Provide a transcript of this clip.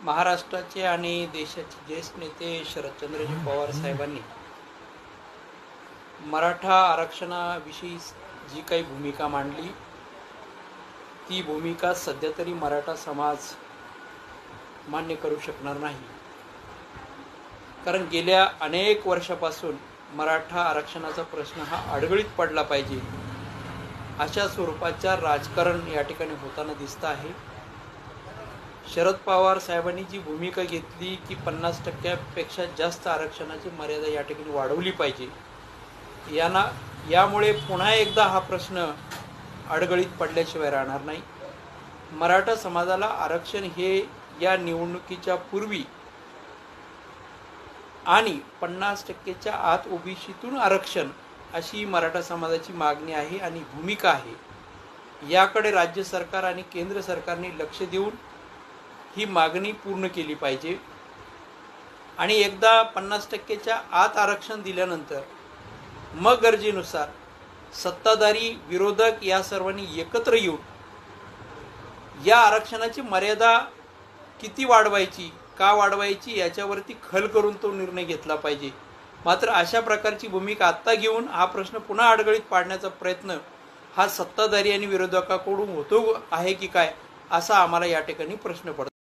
महाराष्ट्राचे आणि देशाचे ज्येष्ठ नेते शरदचंद्रजी पवार साहेबांनी मराठा आरक्षणाविषयी जी काही भूमिका मांडली ती भूमिका सध्या तरी मराठा समाज मान्य करू शकणार नाही। कारण गेल्या अनेक वर्षापासून मराठा आरक्षणाचा प्रश्न हा अडगळीत पडला पाहिजे अशा स्वरूपाचा राजकारण या ठिकाणी होताना दिसत आहे। शरद पवार साहेबांनी जी भूमिका घेतली की 50% जास्त आरक्षणाची मर्यादा या ठिकाणी वाढवली पाहिजे, यामुळे पुन्हा एकदा हा प्रश्न अडगळीत पडल्याशिवाय राहणार नाही। मराठा समाजाला आरक्षण हे या निवडणुकीच्या पूर्वी आणि 50%च्या आत ओबीसीतून आरक्षण अशी मराठा समाजाची मागणी आहे आणि भूमिका आहे। याकडे राज्य सरकार आणि केंद्र सरकारने लक्ष देऊन ही मागणी पूर्ण केली पाहिजे आणि एकदा 50%च्या आत आरक्षण दिल्यानंतर मग गरजेनुसार सत्ताधारी विरोधक या सर्वांनी एकत्र येऊन या आरक्षणाची मर्यादा किती वाढवायची, का वाढवायची याच्यावरती खल करून तो निर्णय घेतला पाहिजे। मात्र अशा प्रकारची भूमिका आत्ता घेऊन हा प्रश्न पुन्हा अडगळीत पाडण्याचा प्रयत्न हा सत्ताधारी आणि विरोधकांकडून होतो आहे की काय असा आम्हाला या ठिकाणी प्रश्न पडतो।